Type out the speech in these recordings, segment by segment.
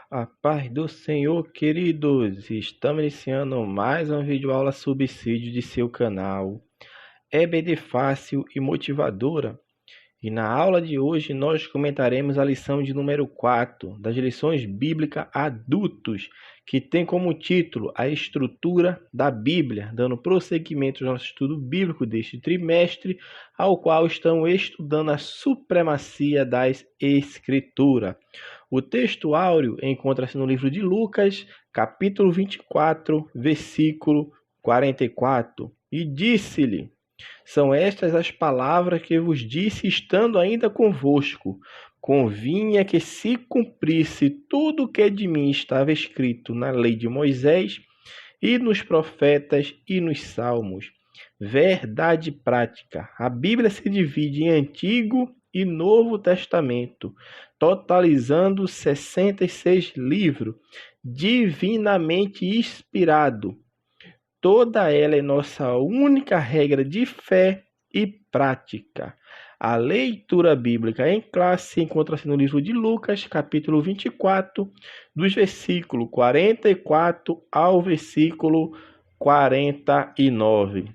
A paz do Senhor, queridos! Estamos iniciando mais uma videoaula subsídio de seu canal EBD Fácil e Motivadora. E na aula de hoje nós comentaremos a lição de número 4 das lições bíblicas adultos, que tem como título a estrutura da Bíblia, dando prosseguimento ao nosso estudo bíblico deste trimestre, ao qual estamos estudando a supremacia das Escrituras. O texto áureo encontra-se no livro de Lucas, capítulo 24, versículo 44. E disse-lhe: são estas as palavras que vos disse estando ainda convosco. Convinha que se cumprisse tudo o que de mim estava escrito na lei de Moisés, e nos profetas e nos salmos. Verdade prática. A Bíblia se divide em Antigo e Novo Testamento, totalizando 66 livros, divinamente inspirado. Toda ela é nossa única regra de fé e prática. A leitura bíblica em classe encontra-se no livro de Lucas, capítulo 24, dos versículos 44 ao versículo 49.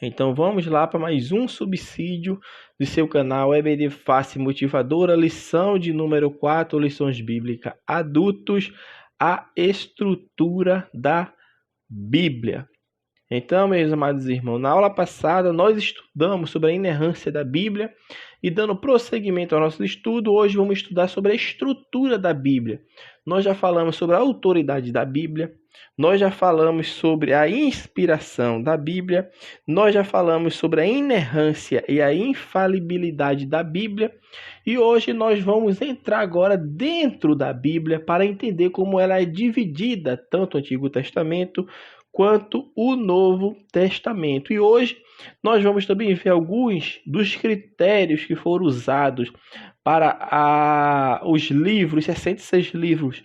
Então vamos lá para mais um subsídio do seu canal EBD Fácil Motivadora, lição de número 4, lições bíblicas adultos, a estrutura da Bíblia. Então, meus amados irmãos, na aula passada nós estudamos sobre a inerrância da Bíblia e dando prosseguimento ao nosso estudo, hoje vamos estudar sobre a estrutura da Bíblia. Nós já falamos sobre a autoridade da Bíblia, nós já falamos sobre a inspiração da Bíblia, nós já falamos sobre a inerrância e a infalibilidade da Bíblia e hoje nós vamos entrar agora dentro da Bíblia para entender como ela é dividida, tanto o Antigo Testamento quanto o Novo Testamento. E hoje nós vamos também ver alguns dos critérios que foram usados para os livros, 66 livros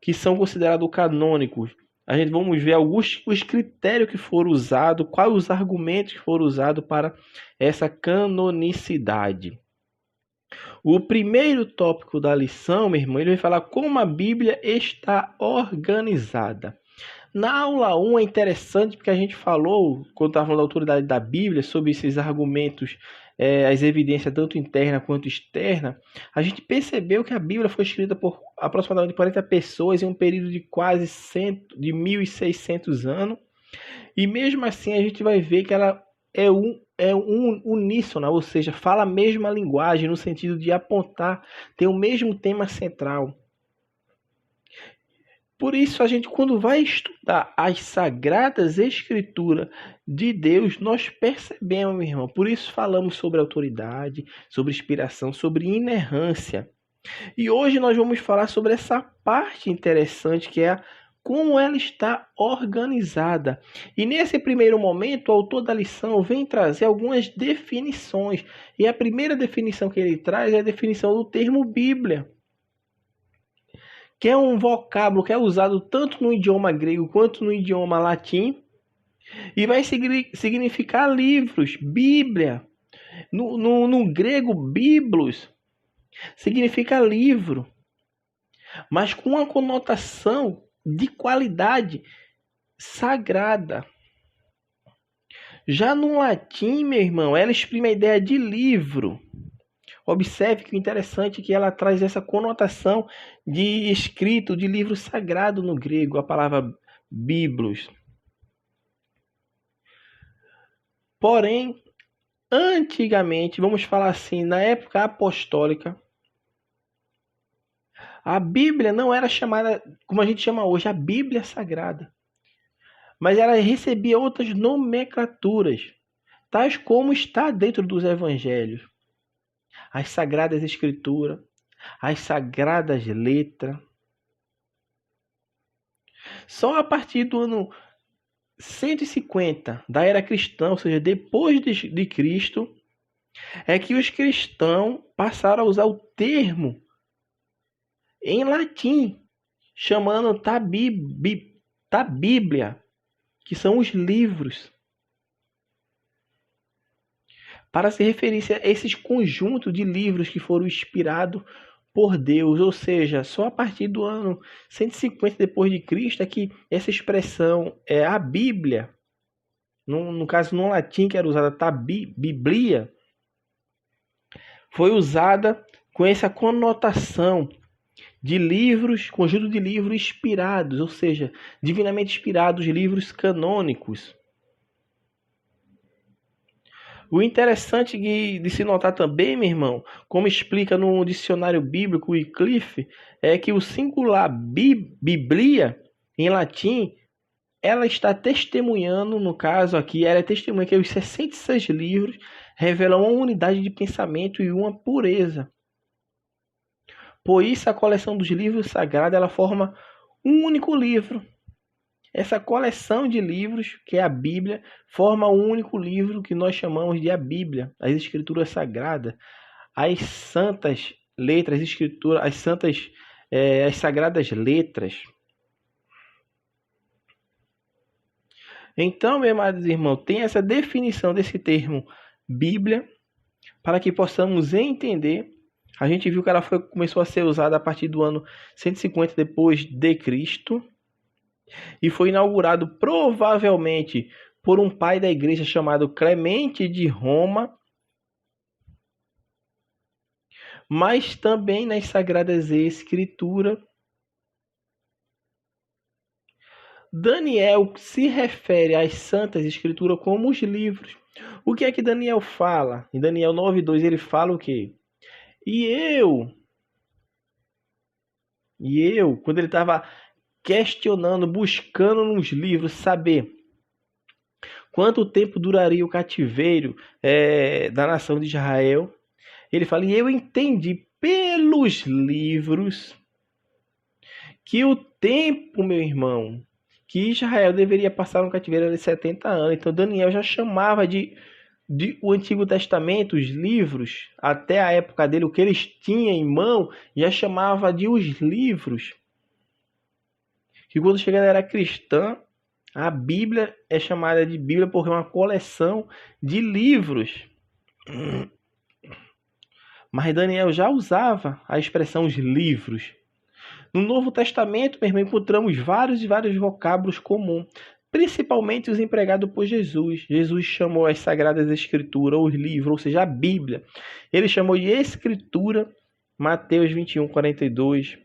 que são considerados canônicos. A gente vamos ver alguns os critérios que foram usados, quais os argumentos que foram usados para essa canonicidade. O primeiro tópico da lição, meu irmão, ele vai falar como a Bíblia está organizada. Na aula 1 é interessante porque a gente falou, quando estava falando da autoridade da Bíblia, sobre esses argumentos, as evidências tanto interna quanto externa, a gente percebeu que a Bíblia foi escrita por aproximadamente 40 pessoas em um período de quase 1.600 anos, e mesmo assim a gente vai ver que ela é uníssona, ou seja, fala a mesma linguagem no sentido de apontar, tem o mesmo tema central. Por isso, a gente, quando vai estudar as Sagradas Escrituras de Deus, nós percebemos, meu irmão. Por isso falamos sobre autoridade, sobre inspiração, sobre inerrância. E hoje nós vamos falar sobre essa parte interessante que é como ela está organizada. E nesse primeiro momento, o autor da lição vem trazer algumas definições. E a primeira definição que ele traz é a definição do termo Bíblia, que é um vocábulo que é usado tanto no idioma grego quanto no idioma latim, e vai significar livros, Bíblia. No grego, biblos, significa livro, mas com uma conotação de qualidade sagrada. Já no latim, meu irmão, ela exprime a ideia de livro. Observe que o interessante é que ela traz essa conotação de escrito, de livro sagrado no grego, a palavra biblos. Porém, antigamente, vamos falar assim, na época apostólica, a Bíblia não era chamada, como a gente chama hoje, a Bíblia Sagrada. Mas ela recebia outras nomenclaturas, tais como está dentro dos evangelhos. As Sagradas Escrituras, as Sagradas Letras. Só a partir do ano 150 da era cristã, ou seja, depois de Cristo, é que os cristãos passaram a usar o termo em latim, chamando da Bíblia, que são os livros, para se referir a esses conjuntos de livros que foram inspirados por Deus, ou seja, só a partir do ano 150 depois de Cristo é que essa expressão é a Bíblia, no caso no latim que era usada, tá, Biblia, foi usada com essa conotação de livros, conjunto de livros inspirados, ou seja, divinamente inspirados, livros canônicos. O interessante de se notar também, meu irmão, como explica no dicionário bíblico Wycliffe, é que o singular Biblia, em latim, ela está testemunhando, no caso aqui, ela é testemunha que os 66 livros revelam uma unidade de pensamento e uma pureza. Por isso, a coleção dos livros sagrados ela forma um único livro. Essa coleção de livros, que é a Bíblia, forma um único livro que nós chamamos de a Bíblia, as Escrituras Sagradas, as santas letras, as sagradas letras. Então, meus amados irmãos, tem essa definição desse termo Bíblia, para que possamos entender. A gente viu que ela começou a ser usada a partir do ano 150 depois de Cristo e foi inaugurado provavelmente por um pai da igreja chamado Clemente de Roma, mas também nas Sagradas Escrituras. Daniel se refere às Santas Escrituras como os livros. O que é que Daniel fala? Em Daniel 9:2 ele fala o quê? E eu, quando ele estava questionando, buscando nos livros saber quanto tempo duraria o cativeiro da nação de Israel, ele fala, e eu entendi pelos livros que o tempo, meu irmão, que Israel deveria passar no cativeiro era de 70 anos. Então Daniel já chamava de o Antigo Testamento, os livros, até a época dele, o que eles tinham em mão, já chamava de os livros. Que quando chega na era cristã, a Bíblia é chamada de Bíblia porque é uma coleção de livros. Mas Daniel já usava a expressão os livros. No Novo Testamento, meu irmão, encontramos vários e vários vocábulos comuns, principalmente os empregados por Jesus. Jesus chamou as Sagradas Escrituras, os livros, ou seja, a Bíblia. Ele chamou de Escritura, Mateus 21:42.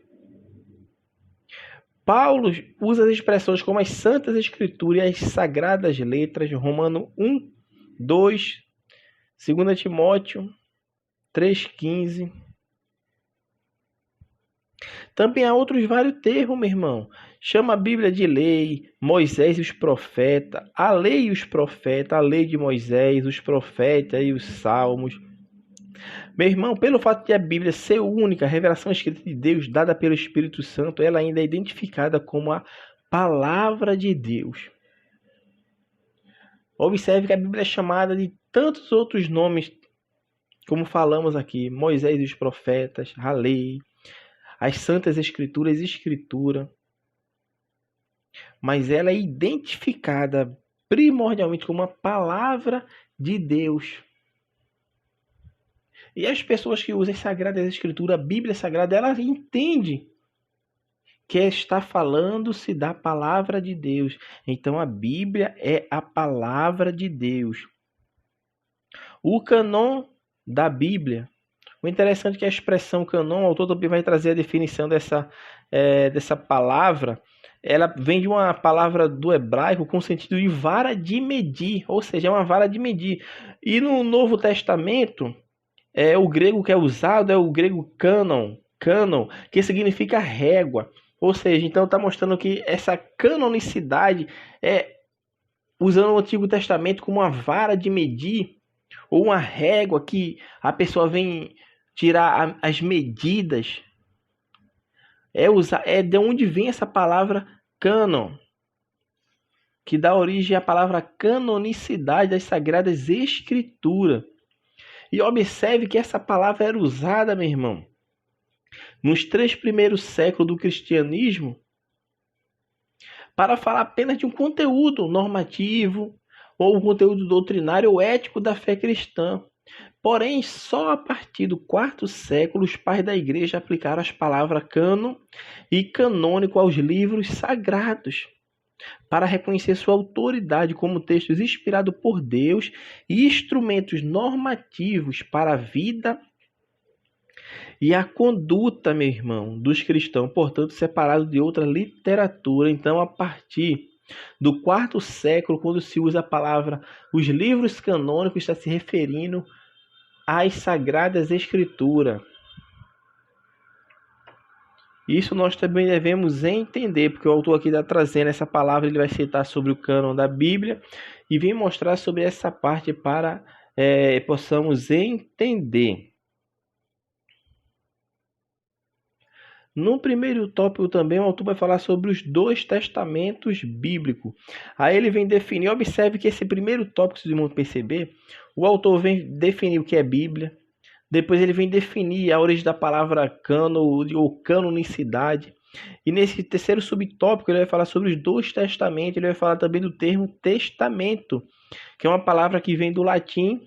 Paulo usa as expressões como as Santas Escrituras e as Sagradas Letras, Romanos 1:2, 2 Timóteo 3:15. Também há outros vários termos, meu irmão. Chama a Bíblia de lei, Moisés e os profetas, a lei e os profetas, a lei de Moisés, os profetas e os salmos. Meu irmão, pelo fato de a Bíblia ser única, a revelação escrita de Deus, dada pelo Espírito Santo, ela ainda é identificada como a Palavra de Deus. Observe que a Bíblia é chamada de tantos outros nomes, como falamos aqui, Moisés e os profetas, a lei, as Santas Escrituras, Escritura. Mas ela é identificada primordialmente como a Palavra de Deus. E as pessoas que usam as Sagradas Escrituras, a Bíblia Sagrada, ela entende que está falando-se da Palavra de Deus. Então a Bíblia é a Palavra de Deus. O cânon da Bíblia. O interessante é que a expressão cânon, o autor também vai trazer a definição dessa palavra. Ela vem de uma palavra do hebraico com sentido de vara de medir, ou seja, é uma vara de medir. E no Novo Testamento, o grego que é usado é o grego canon, que significa régua. Ou seja, então está mostrando que essa canonicidade é usando o Antigo Testamento como uma vara de medir, ou uma régua que a pessoa vem tirar as medidas. É de onde vem essa palavra cânon, que dá origem à palavra canonicidade das Sagradas Escrituras. E observe que essa palavra era usada, meu irmão, nos 3 primeiros séculos do cristianismo, para falar apenas de um conteúdo normativo, ou um conteúdo doutrinário ou ético da fé cristã. Porém, só a partir do quarto século os pais da igreja aplicaram as palavras cânon e canônico aos livros sagrados, para reconhecer sua autoridade como textos inspirados por Deus e instrumentos normativos para a vida e a conduta, meu irmão, dos cristãos, portanto, separado de outra literatura. Então, a partir do quarto século, quando se usa a palavra os livros canônicos, está se referindo às Sagradas Escrituras. Isso nós também devemos entender, porque o autor aqui está trazendo essa palavra, ele vai citar sobre o cânon da Bíblia e vem mostrar sobre essa parte para possamos entender. No primeiro tópico também, o autor vai falar sobre os dois testamentos bíblicos. Aí ele vem definir, observe que esse primeiro tópico, se vocês vão perceber, o autor vem definir o que é Bíblia, depois ele vem definir a origem da palavra cânon ou canonicidade. E nesse terceiro subtópico ele vai falar sobre os dois testamentos, ele vai falar também do termo testamento, que é uma palavra que vem do latim,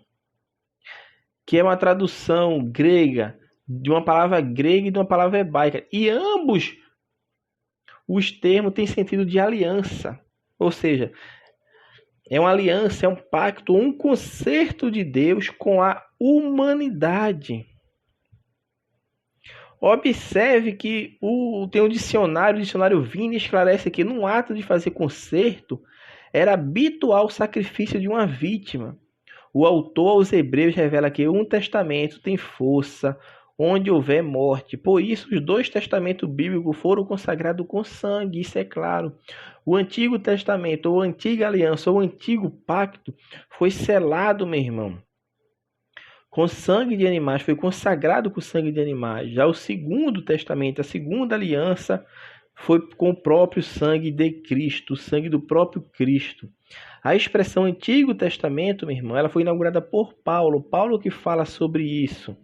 que é uma tradução grega, de uma palavra grega e de uma palavra hebraica. E ambos os termos têm sentido de aliança. Ou seja, é uma aliança, é um pacto, um concerto de Deus com a humanidade. Observe que tem um dicionário, o dicionário Vini esclarece que no ato de fazer concerto, era habitual o sacrifício de uma vítima. O autor aos Hebreus revela que um testamento tem força onde houver morte. Por isso, os dois testamentos bíblicos foram consagrados com sangue, isso é claro. O Antigo Testamento, ou a Antiga Aliança, ou o Antigo Pacto, foi selado, meu irmão, com sangue de animais, foi consagrado com sangue de animais. Já o Segundo Testamento, a Segunda Aliança, foi com o próprio sangue de Cristo, o sangue do próprio Cristo. A expressão Antigo Testamento, meu irmão, ela foi inaugurada por Paulo. Paulo que fala sobre isso.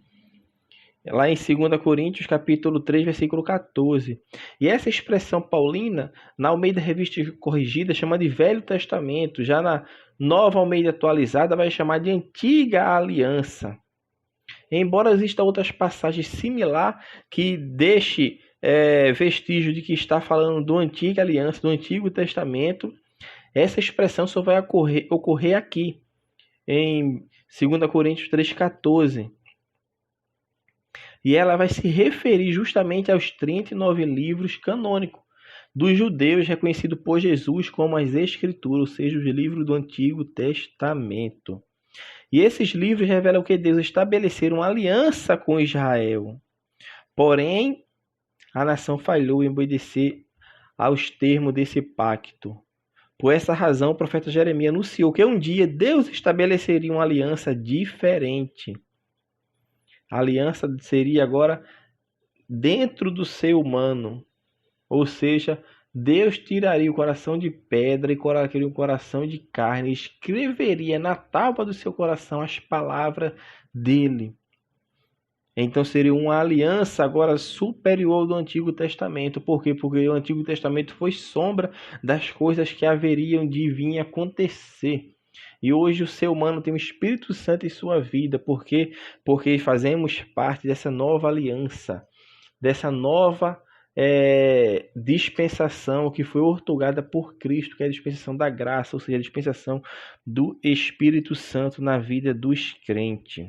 Lá em 2 Coríntios, capítulo 3, versículo 14. E essa expressão paulina, na Almeida Revista Corrigida, chama de Velho Testamento. Já na Nova Almeida Atualizada, vai chamar de Antiga Aliança. Embora existam outras passagens similares que deixem vestígio de que está falando do Antiga Aliança, do Antigo Testamento, essa expressão só vai ocorrer aqui, em 2 Coríntios 3,14. E ela vai se referir justamente aos 39 livros canônicos dos judeus reconhecidos por Jesus como as Escrituras, ou seja, os livros do Antigo Testamento. E esses livros revelam que Deus estabeleceu uma aliança com Israel. Porém, a nação falhou em obedecer aos termos desse pacto. Por essa razão, o profeta Jeremias anunciou que um dia Deus estabeleceria uma aliança diferente. A aliança seria agora dentro do ser humano. Ou seja, Deus tiraria o coração de pedra e colocaria um coração de carne. E escreveria na tábua do seu coração as palavras dele. Então seria uma aliança agora superior do Antigo Testamento. Por quê? Porque o Antigo Testamento foi sombra das coisas que haveriam de vir acontecer. E hoje o ser humano tem o Espírito Santo em sua vida. Por quê? Porque fazemos parte dessa nova aliança, dessa nova dispensação que foi outorgada por Cristo, que é a dispensação da graça, ou seja, a dispensação do Espírito Santo na vida dos crentes.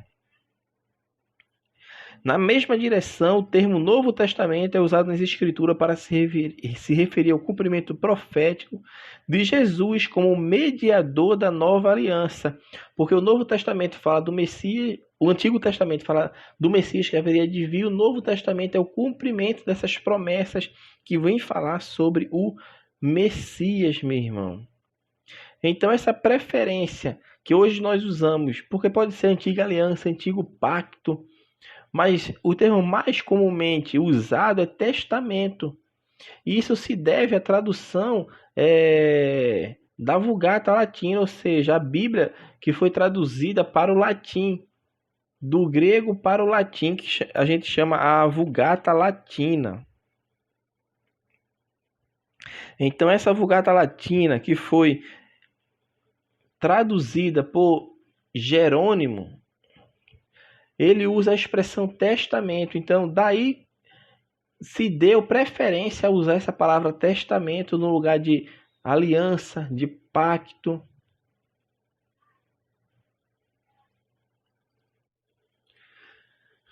Na mesma direção, o termo Novo Testamento é usado nas Escrituras para se referir ao cumprimento profético de Jesus como mediador da nova aliança. Porque o Novo Testamento fala do Messias, o Antigo Testamento fala do Messias que haveria de vir, o Novo Testamento é o cumprimento dessas promessas que vem falar sobre o Messias, meu irmão. Então essa preferência que hoje nós usamos, porque pode ser Antiga Aliança, Antigo Pacto, mas o termo mais comumente usado é testamento. E isso se deve à tradução da Vulgata Latina, ou seja, a Bíblia que foi traduzida para o latim, do grego para o latim, que a gente chama a Vulgata Latina. Então essa Vulgata Latina que foi traduzida por Jerônimo, ele usa a expressão testamento. Então, daí se deu preferência a usar essa palavra testamento no lugar de aliança, de pacto.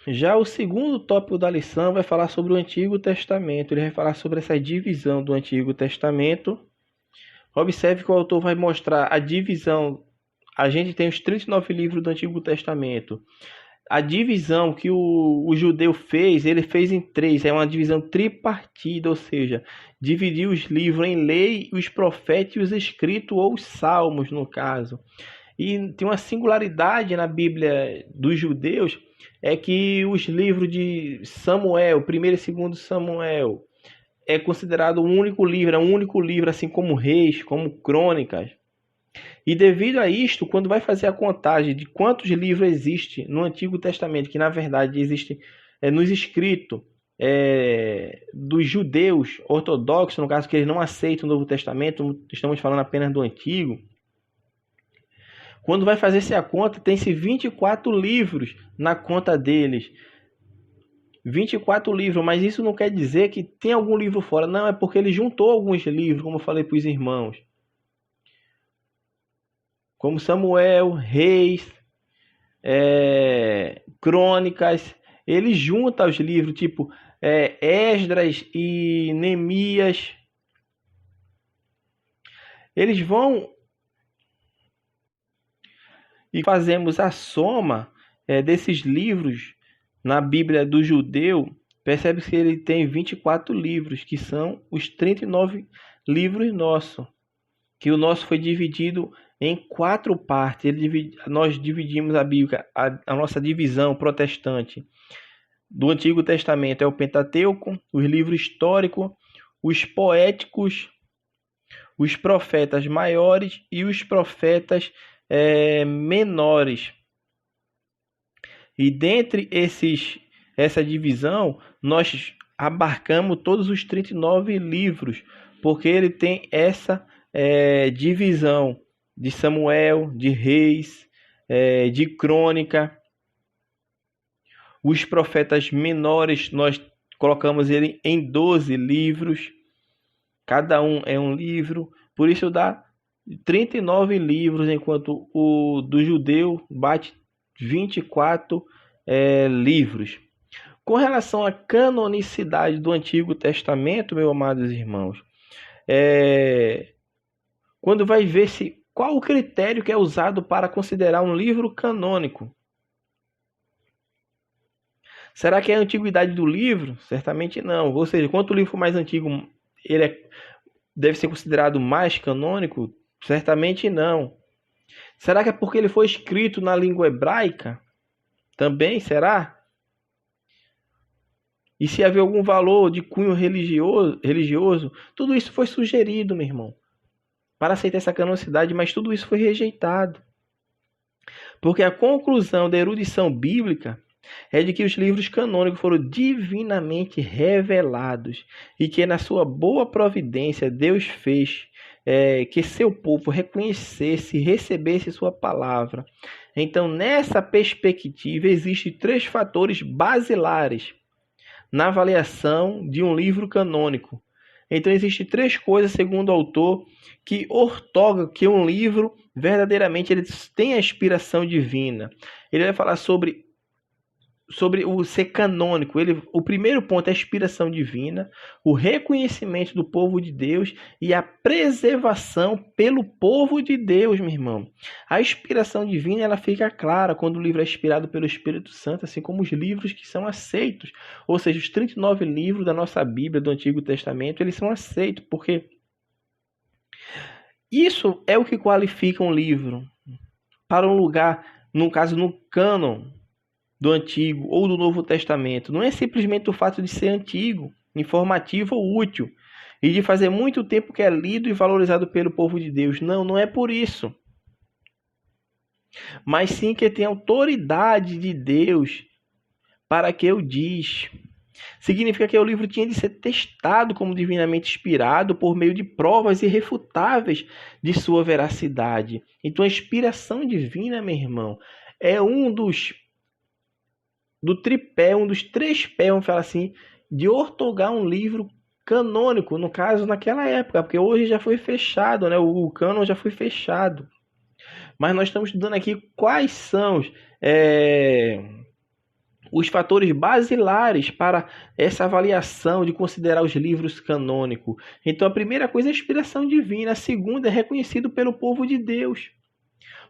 Já o segundo tópico da lição vai falar sobre o Antigo Testamento. Ele vai falar sobre essa divisão do Antigo Testamento. Observe que o autor vai mostrar a divisão. A gente tem os 39 livros do Antigo Testamento. A divisão que o judeu fez, ele fez em 3. É uma divisão tripartida, ou seja, dividiu os livros em lei, os profetas e os escritos, ou os salmos, no caso. E tem uma singularidade na Bíblia dos judeus, é que os livros de Samuel, 1º e 2º Samuel, é considerado um único livro, assim como Reis, como Crônicas. E devido a isto, quando vai fazer a contagem de quantos livros existem no Antigo Testamento, que na verdade existe nos escritos dos judeus ortodoxos, no caso que eles não aceitam o Novo Testamento, estamos falando apenas do Antigo. Quando vai fazer-se a conta, tem-se 24 livros na conta deles. 24 livros, mas isso não quer dizer que tem algum livro fora. Não, é porque ele juntou alguns livros, como eu falei para os irmãos. Como Samuel, Reis, Crônicas. Ele junta os livros, tipo Esdras e Neemias. Eles vão... E fazemos a soma desses livros na Bíblia do judeu, percebe que ele tem 24 livros, que são os 39 livros nossos. Que o nosso foi dividido em 4 partes. Nós dividimos a Bíblia, a nossa divisão protestante do Antigo Testamento é o Pentateuco, os livros históricos, os poéticos, os profetas maiores e os profetas menores. E dentre essa divisão, nós abarcamos todos os 39 livros, porque ele tem essa divisão de Samuel, de Reis, de Crônica. Os profetas menores, nós colocamos ele em 12 livros. Cada um é um livro, por isso dá 39 livros, enquanto o do judeu bate 24 livros. Com relação à canonicidade do Antigo Testamento, meus amados irmãos, quando vai ver qual o critério que é usado para considerar um livro canônico. Será que é a antiguidade do livro? Certamente não. Ou seja, quanto o livro for mais antigo, ele deve ser considerado mais canônico? Certamente não. Será que é porque ele foi escrito na língua hebraica? Também será? E se havia algum valor de cunho religioso? Tudo isso foi sugerido, meu irmão, para aceitar essa canonicidade, mas tudo isso foi rejeitado. Porque a conclusão da erudição bíblica é de que os livros canônicos foram divinamente revelados e que na sua boa providência Deus fez que seu povo reconhecesse e recebesse sua palavra. Então, nessa perspectiva, existem 3 fatores basilares na avaliação de um livro canônico. Então, existem 3 coisas, segundo o autor, que ortogam que um livro verdadeiramente ele tem a inspiração divina. Ele vai falar sobre o ser canônico. O primeiro ponto é a inspiração divina, o reconhecimento do povo de Deus e a preservação pelo povo de Deus, meu irmão. A inspiração divina ela fica clara quando o livro é inspirado pelo Espírito Santo, assim como os livros que são aceitos. Ou seja, os 39 livros da nossa Bíblia, do Antigo Testamento, eles são aceitos, porque isso é o que qualifica um livro para um lugar, no caso, no cânon do Antigo ou do Novo Testamento. Não é simplesmente o fato de ser antigo, informativo ou útil, e de fazer muito tempo que é lido e valorizado pelo povo de Deus. Não, não é por isso. Mas sim que tem autoridade de Deus para que o diz. Significa que o livro tinha de ser testado como divinamente inspirado por meio de provas irrefutáveis de sua veracidade. Então a inspiração divina, meu irmão, é um dos do tripé, um dos três pés, vamos falar assim, de ortogar um livro canônico, no caso, naquela época, porque hoje já foi fechado, né? O cânon já foi fechado. Mas nós estamos estudando aqui quais são os fatores basilares para essa avaliação de considerar os livros canônicos. Então, a primeira coisa é a inspiração divina, a segunda é reconhecido pelo povo de Deus.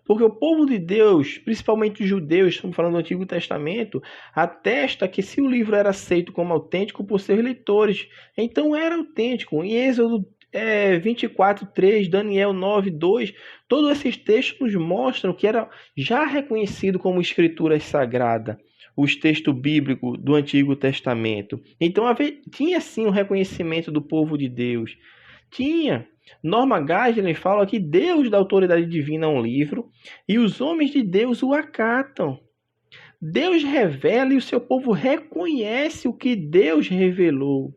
Porque o povo de Deus, principalmente os judeus, estamos falando do Antigo Testamento, atesta que se o livro era aceito como autêntico por seus leitores, então era autêntico. Em Êxodo 24:3, Daniel 9:2, todos esses textos nos mostram que era já reconhecido como escritura sagrada, os textos bíblicos do Antigo Testamento. Então tinha sim um reconhecimento do povo de Deus. Tinha. Norma Gagne fala que Deus dá autoridade divina a um livro e os homens de Deus o acatam. Deus revela e o seu povo reconhece o que Deus revelou.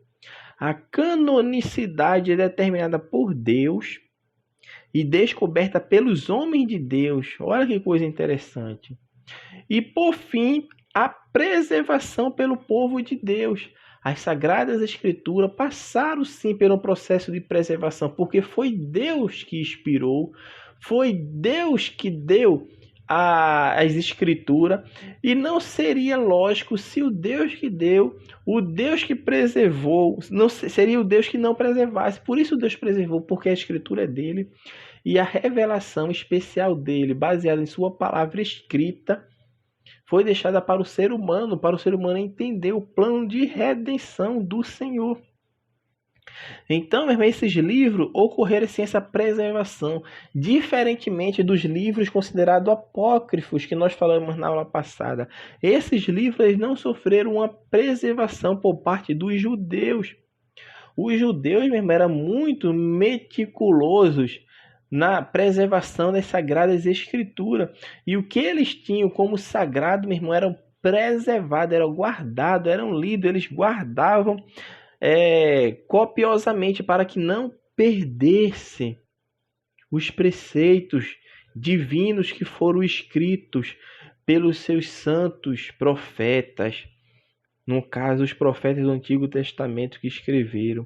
A canonicidade é determinada por Deus e descoberta pelos homens de Deus. Olha que coisa interessante. E, por fim, a preservação pelo povo de Deus. As Sagradas Escrituras passaram sim pelo processo de preservação, porque foi Deus que inspirou, foi Deus que deu as Escrituras, e não seria lógico se o Deus que deu, o Deus que preservou, não seria o Deus que não preservasse. Por isso Deus preservou, porque a Escritura é dele, e a revelação especial dele, baseada em sua palavra escrita, foi deixada para o ser humano entender o plano de redenção do Senhor. Então, meu irmão, esses livros ocorreram sem essa preservação, diferentemente dos livros considerados apócrifos que nós falamos na aula passada. Esses livros eles não sofreram uma preservação por parte dos judeus. Os judeus, meu irmão, eram muito meticulosos na preservação das Sagradas Escrituras. E o que eles tinham como sagrado, meu irmão, eram preservados, eram guardados, eram lidos, eles guardavam copiosamente para que não perdesse os preceitos divinos que foram escritos pelos seus santos profetas. No caso, os profetas do Antigo Testamento que escreveram.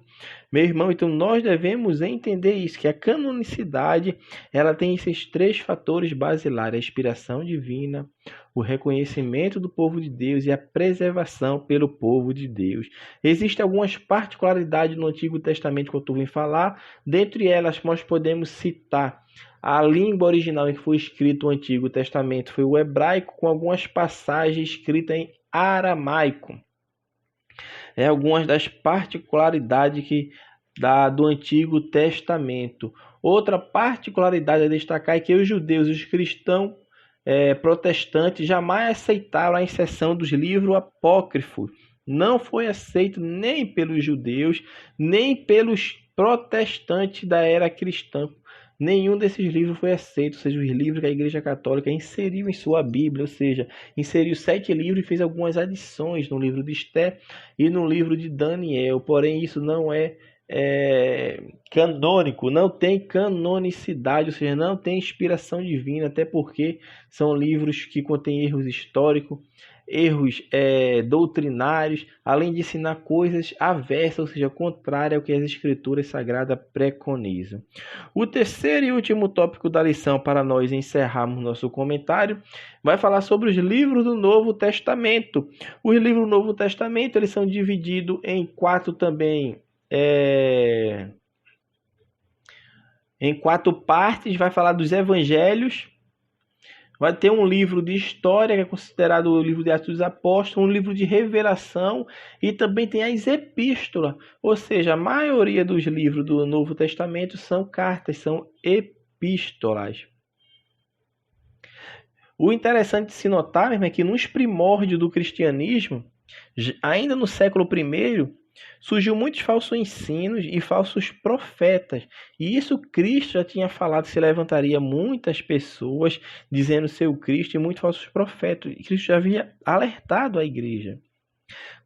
Meu irmão, então nós devemos entender isso, que a canonicidade ela tem esses três fatores basilares: a inspiração divina, o reconhecimento do povo de Deus e a preservação pelo povo de Deus. Existem algumas particularidades no Antigo Testamento que eu vim falar. Dentre elas, nós podemos citar a língua original em que foi escrito o Antigo Testamento foi o hebraico, com algumas passagens escritas em aramaico. Algumas das particularidades do Antigo Testamento. Outra particularidade a destacar é que os judeus, os cristãos protestantes, jamais aceitaram a inserção dos livros apócrifos. Não foi aceito nem pelos judeus, nem pelos protestantes da era cristã. Nenhum desses livros foi aceito, ou seja, os livros que a Igreja Católica inseriu em sua Bíblia, ou seja, inseriu 7 livros e fez algumas adições no livro de Esté e no livro de Daniel. Porém, isso não é canônico, não tem canonicidade, ou seja, não tem inspiração divina, até porque são livros que contêm erros históricos, erros doutrinários, além de ensinar coisas aversas, ou seja, contrárias ao que as Escrituras Sagradas preconizam. O terceiro e último tópico da lição, para nós encerrarmos nosso comentário, vai falar sobre os livros do Novo Testamento. Os livros do Novo Testamento eles são divididos em 4 também, em 4 partes. Vai falar dos Evangelhos. Vai ter um livro de história, que é considerado o livro de Atos dos Apóstolos, um livro de revelação, e também tem as epístolas. Ou seja, a maioria dos livros do Novo Testamento são cartas, são epístolas. O interessante de se notar, mesmo, é que nos primórdios do cristianismo, ainda no século I, surgiu muitos falsos ensinos e falsos profetas. E isso Cristo já tinha falado, que se levantaria muitas pessoas dizendo ser o Cristo e muitos falsos profetas. E Cristo já havia alertado a igreja.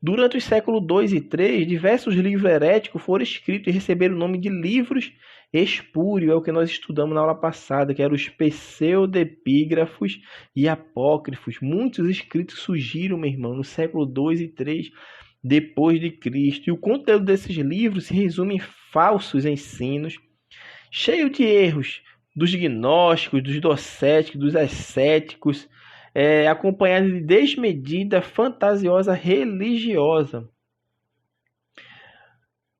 Durante os séculos II e III, diversos livros heréticos foram escritos e receberam o nome de livros espúrios, é o que nós estudamos na aula passada, que eram os pseudepígrafos e apócrifos. Muitos escritos surgiram, meu irmão, no século II e III depois de Cristo. E o conteúdo desses livros se resume em falsos ensinos, cheio de erros dos gnósticos, dos docéticos, dos ascéticos, acompanhado de desmedida, fantasiosa religiosa.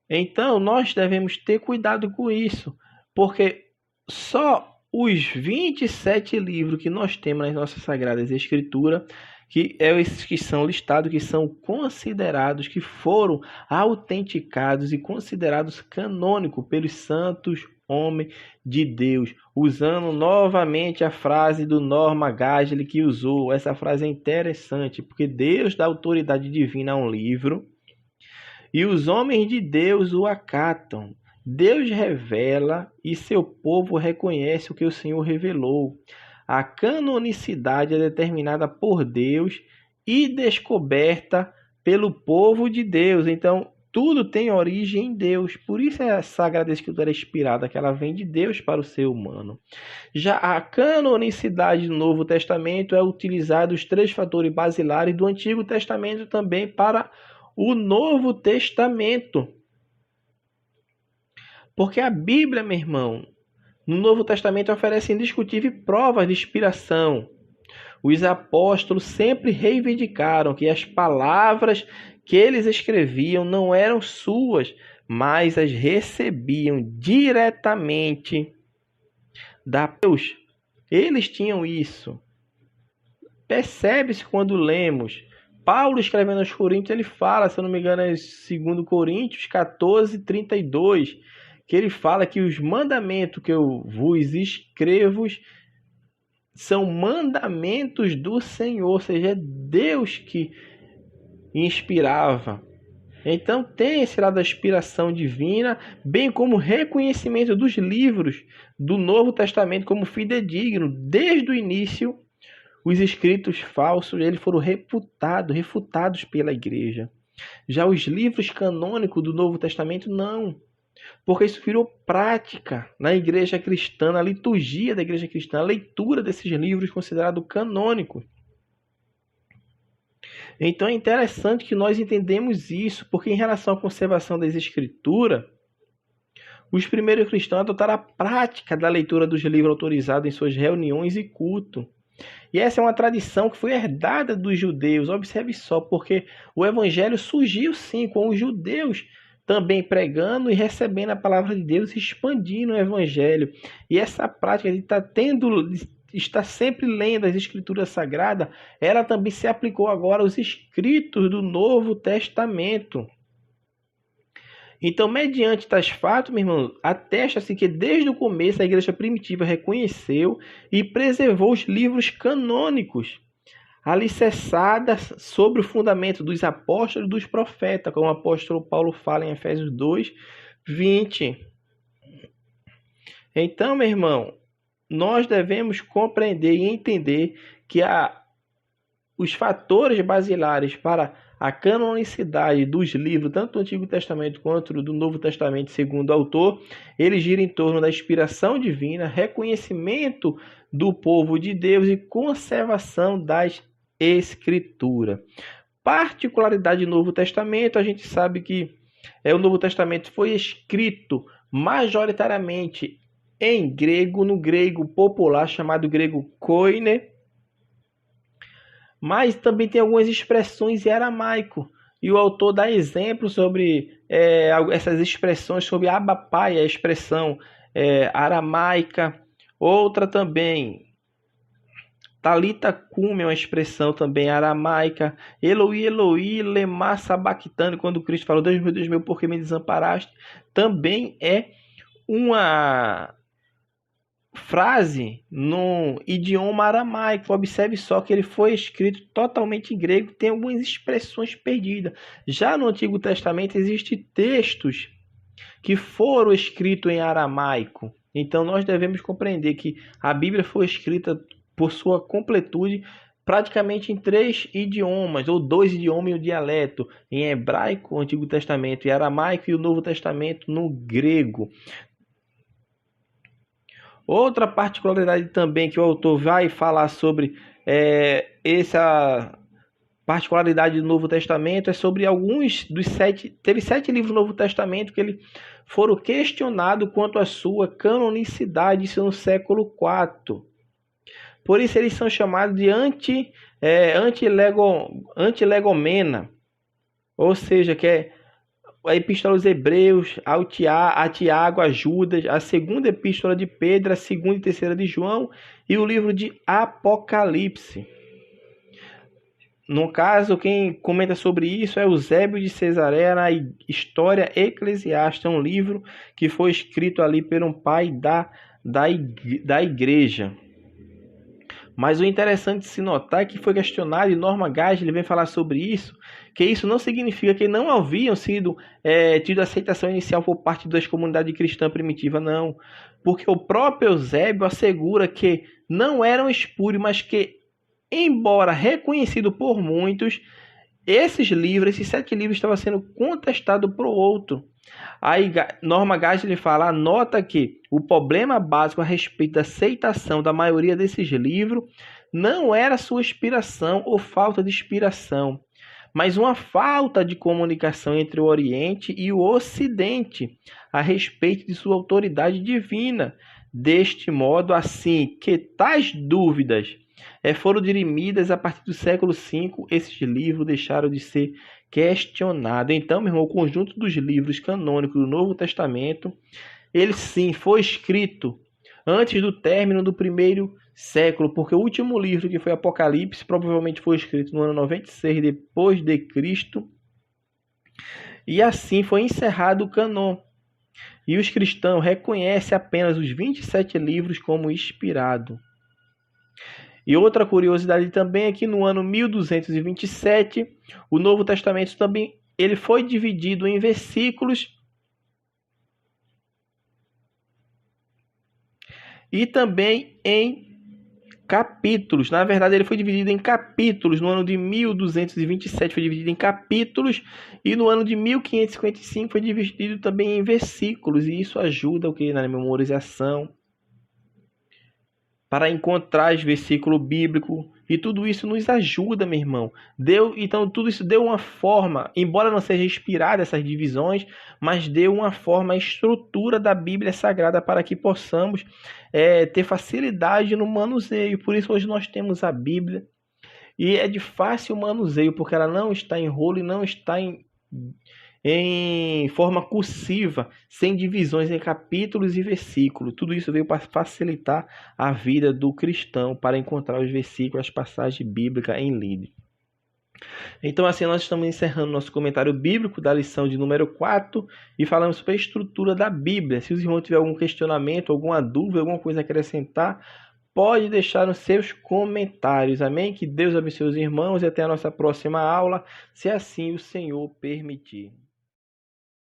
Então, nós devemos ter cuidado com isso, porque só os 27 livros que nós temos nas nossas Sagradas Escrituras, que é esses que são listados, que são considerados, que foram autenticados e considerados canônicos pelos santos homens de Deus, usando novamente a frase do Norma Gagliardi que usou. Essa frase é interessante, porque Deus dá autoridade divina a um livro e os homens de Deus o acatam. Deus revela e seu povo reconhece o que o Senhor revelou. A canonicidade é determinada por Deus e descoberta pelo povo de Deus. Então, tudo tem origem em Deus. Por isso a Sagrada Escritura é inspirada, que ela vem de Deus para o ser humano. Já a canonicidade do Novo Testamento é utilizada os 3 fatores basilares do Antigo Testamento também para o Novo Testamento. Porque a Bíblia, meu irmão, no Novo Testamento oferece indiscutíveis provas de inspiração. Os apóstolos sempre reivindicaram que as palavras que eles escreviam não eram suas, mas as recebiam diretamente da Deus. Eles tinham isso. Percebe-se quando lemos. Paulo, escrevendo aos Coríntios, ele fala, se eu não me engano, é 2 Coríntios 14, 32, que ele fala que os mandamentos que eu vos escrevo são mandamentos do Senhor, ou seja, é Deus que inspirava. Então tem esse lado da inspiração divina, bem como o reconhecimento dos livros do Novo Testamento como fidedigno. Desde o início, os escritos falsos eles foram refutados pela igreja. Já os livros canônicos do Novo Testamento, não. Porque isso virou prática na igreja cristã, na liturgia da igreja cristã, a leitura desses livros considerados canônicos. Então é interessante que nós entendemos isso, porque em relação à conservação das escrituras, os primeiros cristãos adotaram a prática da leitura dos livros autorizados em suas reuniões e culto. E essa é uma tradição que foi herdada dos judeus. Observe só, porque o evangelho surgiu sim com os judeus também pregando e recebendo a palavra de Deus, expandindo o evangelho. E essa prática de estar sempre lendo as escrituras sagradas, ela também se aplicou agora aos escritos do Novo Testamento. Então, mediante tais fatos, meu irmão, atesta-se que desde o começo a igreja primitiva reconheceu e preservou os livros canônicos, alicerçadas sobre o fundamento dos apóstolos e dos profetas, como o apóstolo Paulo fala em Efésios 2, 20. Então, meu irmão, nós devemos compreender e entender que os fatores basilares para a canonicidade dos livros, tanto do Antigo Testamento quanto do Novo Testamento, segundo o autor, ele gira em torno da inspiração divina, reconhecimento do povo de Deus e conservação das Escrituras. Particularidade do Novo Testamento, a gente sabe que o Novo Testamento foi escrito majoritariamente em grego, no grego popular chamado grego koine, mas também tem algumas expressões em aramaico. E o autor dá exemplo sobre essas expressões, sobre abapai, a expressão aramaica. Outra também, Talita Cumi, é uma expressão também aramaica. Eloi, Eloi, lema sabachthani, quando Cristo falou, Deus meu, por que me desamparaste? Também é uma frase no idioma aramaico. Observe só que ele foi escrito totalmente em grego, tem algumas expressões perdidas. Já no Antigo Testamento existem textos que foram escritos em aramaico. Então nós devemos compreender que a Bíblia foi escrita por sua completude praticamente em 3 idiomas, ou 2 idiomas e um dialeto, em hebraico, o Antigo Testamento, e aramaico, e o Novo Testamento no grego. Outra particularidade também que o autor vai falar sobre essa particularidade do Novo Testamento é sobre alguns dos 7. Teve 7 livros do Novo Testamento que ele foram questionados quanto à sua canonicidade, isso no século IV. Por isso eles são chamados de antilegomena, ou seja, que é a Epístola aos Hebreus, a Tiago, a Judas, a segunda Epístola de Pedro, a segunda e terceira de João e o livro de Apocalipse. No caso, quem comenta sobre isso é Eusébio de Cesareia na História Eclesiástica, um livro que foi escrito ali por um pai da igreja. Mas o interessante de se notar é que foi questionado, e Norma Gasley vem falar sobre isso, que isso não significa que não haviam tido aceitação inicial por parte das comunidades cristãs primitivas, não. Porque o próprio Eusébio assegura que não eram espúrios, mas que, embora reconhecido por muitos, esses 7 livros estavam sendo contestados por outro. Aí Norma Gasley fala, nota que o problema básico a respeito da aceitação da maioria desses livros não era sua inspiração ou falta de inspiração, mas uma falta de comunicação entre o Oriente e o Ocidente a respeito de sua autoridade divina. Deste modo, assim que tais dúvidas foram dirimidas a partir do século V, esses livros deixaram de ser questionados. Então, meu irmão, o conjunto dos livros canônicos do Novo Testamento, ele sim foi escrito antes do término do primeiro século, porque o último livro, que foi Apocalipse, provavelmente foi escrito no ano 96 depois de Cristo, e assim foi encerrado o cânon. E os cristãos reconhecem apenas os 27 livros como inspirados. E outra curiosidade também é que no ano 1227, o Novo Testamento também ele foi dividido em versículos e também em capítulos. Na verdade, ele foi dividido em capítulos. No ano de 1227 foi dividido em capítulos e no ano de 1555 foi dividido também em versículos. E isso ajuda o que na memorização, para encontrar os versículos bíblicos, e tudo isso nos ajuda, meu irmão. Então, tudo isso deu uma forma, embora não seja inspirada essas divisões, mas deu uma forma, a estrutura da Bíblia Sagrada para que possamos ter facilidade no manuseio. Por isso, hoje nós temos a Bíblia, e é de fácil manuseio, porque ela não está em rolo e não está em forma cursiva, sem divisões em capítulos e versículos. Tudo isso veio para facilitar a vida do cristão, para encontrar os versículos, as passagens bíblicas em livro. Então, assim, nós estamos encerrando nosso comentário bíblico da lição de número 4 e falamos sobre a estrutura da Bíblia. Se os irmãos tiverem algum questionamento, alguma dúvida, alguma coisa a acrescentar, pode deixar nos seus comentários. Amém? Que Deus abençoe os irmãos e até a nossa próxima aula, se assim o Senhor permitir.